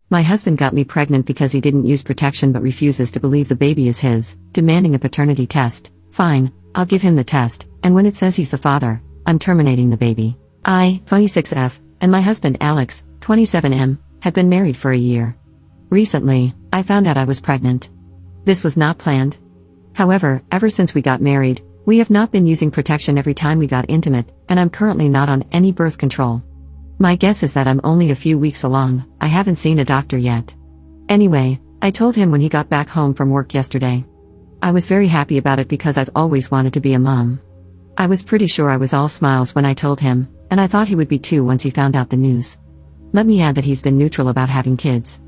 My husband got me pregnant because he didn't use protection but refuses to believe the baby is his, demanding a paternity test. Fine, I'll give him the test, and when it says he's the father, I'm terminating the baby. I, 26F, and my husband Alex, 27M, had been married for a year. Recently, I found out I was pregnant. This was not planned. However, ever since we got married, we have not been using protection every time we got intimate, and I'm currently not on any birth control. My guess is that I'm only a few weeks along. I haven't seen a doctor yet. Anyway, I told him when he got back home from work yesterday. I was very happy about it because I've always wanted to be a mom. I was pretty sure I was all smiles when I told him, and I thought he would be too once he found out the news. Let me add that he's been neutral about having kids.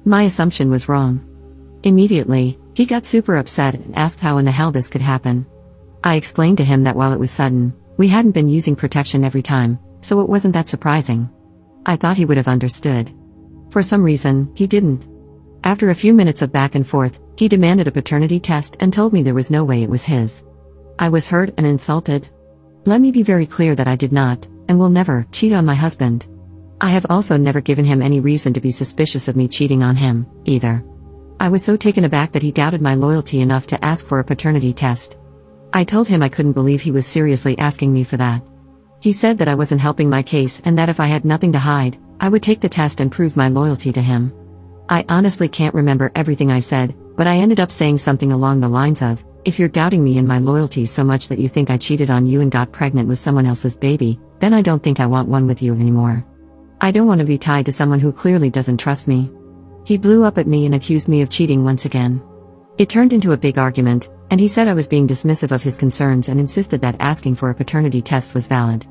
My assumption was wrong. Immediately, he got super upset and asked how in the hell this could happen. I explained to him that while it was sudden, we hadn't been using protection every time, so it wasn't that surprising. I thought he would have understood. For some reason, he didn't. After a few minutes of back and forth, he demanded a paternity test and told me there was no way it was his. I was hurt and insulted. Let me be very clear that I did not, and will never, cheat on my husband. I have also never given him any reason to be suspicious of me cheating on him, either. I was so taken aback that he doubted my loyalty enough to ask for a paternity test. I told him I couldn't believe he was seriously asking me for that. He said that I wasn't helping my case and that if I had nothing to hide, I would take the test and prove my loyalty to him. I honestly can't remember everything I said, but I ended up saying something along the lines of, if you're doubting me and my loyalty so much that you think I cheated on you and got pregnant with someone else's baby, then I don't think I want one with you anymore. I don't want to be tied to someone who clearly doesn't trust me. He blew up at me and accused me of cheating once again. It turned into a big argument, and he said I was being dismissive of his concerns and insisted that asking for a paternity test was valid.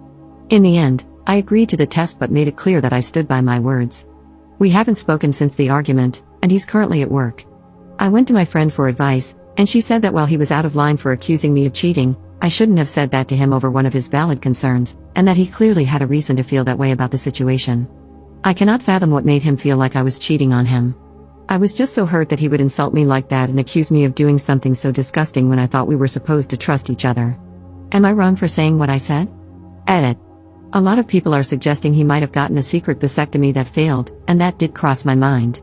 In the end, I agreed to the test but made it clear that I stood by my words. We haven't spoken since the argument, and he's currently at work. I went to my friend for advice, and she said that while he was out of line for accusing me of cheating, I shouldn't have said that to him over one of his valid concerns, and that he clearly had a reason to feel that way about the situation. I cannot fathom what made him feel like I was cheating on him. I was just so hurt that he would insult me like that and accuse me of doing something so disgusting when I thought we were supposed to trust each other. Am I wrong for saying what I said? Edit. A lot of people are suggesting he might have gotten a secret vasectomy that failed, and that did cross my mind.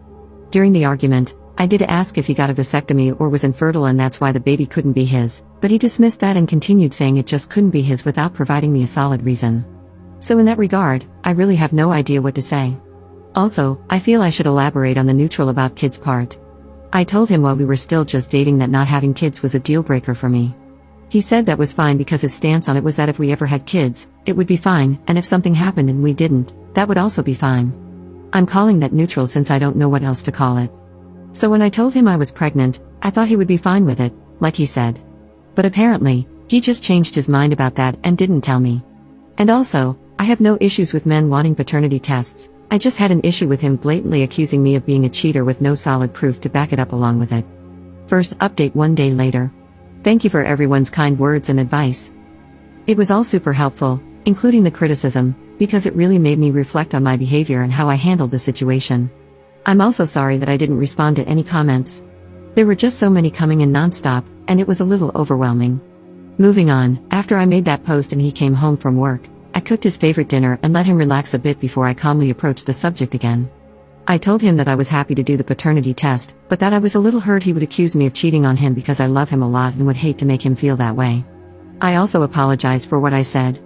During the argument, I did ask if he got a vasectomy or was infertile and that's why the baby couldn't be his, but he dismissed that and continued saying it just couldn't be his without providing me a solid reason. So in that regard, I really have no idea what to say. Also, I feel I should elaborate on the neutral about kids part. I told him while we were still just dating that not having kids was a deal breaker for me. He said that was fine because his stance on it was that if we ever had kids, it would be fine, and if something happened and we didn't, that would also be fine. I'm calling that neutral since I don't know what else to call it. So when I told him I was pregnant, I thought he would be fine with it, like he said. But apparently, he just changed his mind about that and didn't tell me. And also, I have no issues with men wanting paternity tests. I just had an issue with him blatantly accusing me of being a cheater with no solid proof to back it up along with it. First update 1 day later. Thank you for everyone's kind words and advice. It was all super helpful, including the criticism, because it really made me reflect on my behavior and how I handled the situation. I'm also sorry that I didn't respond to any comments. There were just so many coming in nonstop, and it was a little overwhelming. Moving on, after I made that post and he came home from work, I cooked his favorite dinner and let him relax a bit before I calmly approached the subject again. I told him that I was happy to do the paternity test, but that I was a little hurt he would accuse me of cheating on him because I love him a lot and would hate to make him feel that way. I also apologized for what I said.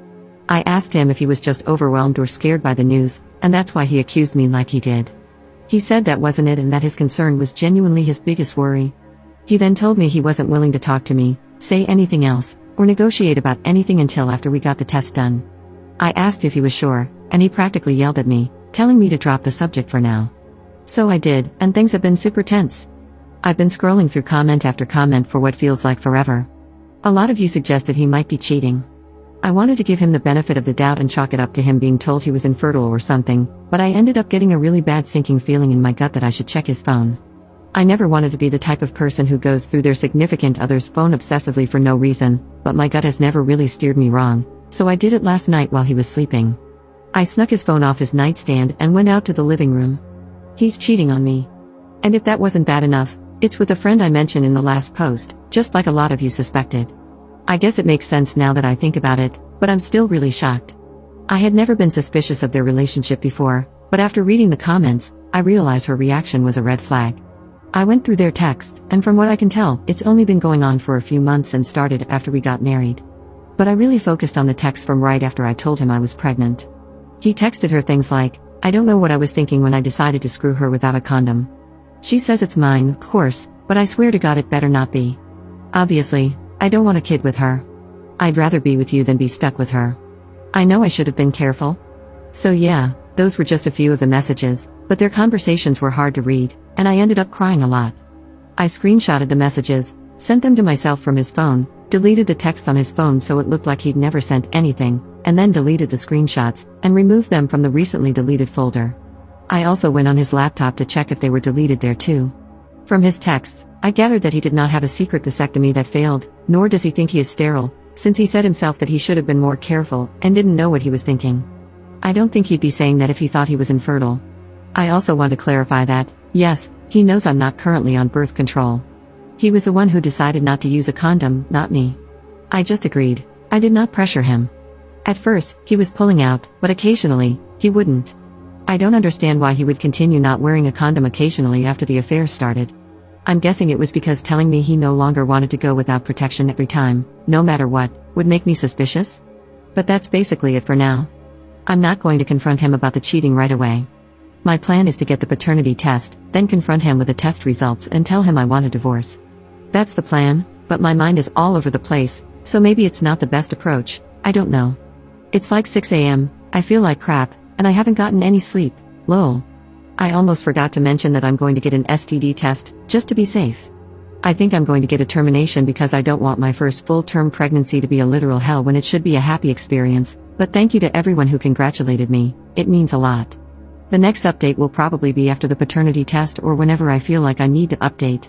I asked him if he was just overwhelmed or scared by the news, and that's why he accused me like he did. He said that wasn't it and that his concern was genuinely his biggest worry. He then told me he wasn't willing to talk to me, say anything else, or negotiate about anything until after we got the test done. I asked if he was sure, and he practically yelled at me, telling me to drop the subject for now. So I did, and things have been super tense. I've been scrolling through comment after comment for what feels like forever. A lot of you suggested he might be cheating. I wanted to give him the benefit of the doubt and chalk it up to him being told he was infertile or something, but I ended up getting a really bad sinking feeling in my gut that I should check his phone. I never wanted to be the type of person who goes through their significant other's phone obsessively for no reason, but my gut has never really steered me wrong, so I did it last night while he was sleeping. I snuck his phone off his nightstand and went out to the living room. He's cheating on me. And if that wasn't bad enough, it's with a friend I mentioned in the last post, just like a lot of you suspected. I guess it makes sense now that I think about it, but I'm still really shocked. I had never been suspicious of their relationship before, But after reading the comments, I realized her reaction was a red flag. I went through their texts, and from what I can tell, it's only been going on for a few months and started after we got married. But I really focused on the text from right after I told him I was pregnant. He texted her things like, "I don't know what I was thinking when I decided to screw her without a condom. She says it's mine, of course, but I swear to God it better not be. Obviously, I don't want a kid with her. I'd rather be with you than be stuck with her. I know I should have been careful." So yeah, those were just a few of the messages, but their conversations were hard to read, and I ended up crying a lot. I screenshotted the messages, sent them to myself from his phone, deleted the text on his phone so it looked like he'd never sent anything, and then deleted the screenshots, and removed them from the recently deleted folder. I also went on his laptop to check if they were deleted there too. From his texts, I gathered that he did not have a secret vasectomy that failed, nor does he think he is sterile, since he said himself that he should have been more careful, and didn't know what he was thinking. I don't think he'd be saying that if he thought he was infertile. I also want to clarify that, yes, he knows I'm not currently on birth control. He was the one who decided not to use a condom, not me. I just agreed. I did not pressure him. At first, he was pulling out, but occasionally, he wouldn't. I don't understand why he would continue not wearing a condom occasionally after the affair started. I'm guessing it was because telling me he no longer wanted to go without protection every time, no matter what, would make me suspicious? But that's basically it for now. I'm not going to confront him about the cheating right away. My plan is to get the paternity test, then confront him with the test results and tell him I want a divorce. That's the plan, but my mind is all over the place, so maybe it's not the best approach, I don't know. It's like 6 a.m, I feel like crap, and I haven't gotten any sleep, lol. I almost forgot to mention that I'm going to get an STD test, just to be safe. I think I'm going to get a termination because I don't want my first full-term pregnancy to be a literal hell when it should be a happy experience, but thank you to everyone who congratulated me, it means a lot. The next update will probably be after the paternity test or whenever I feel like I need to update.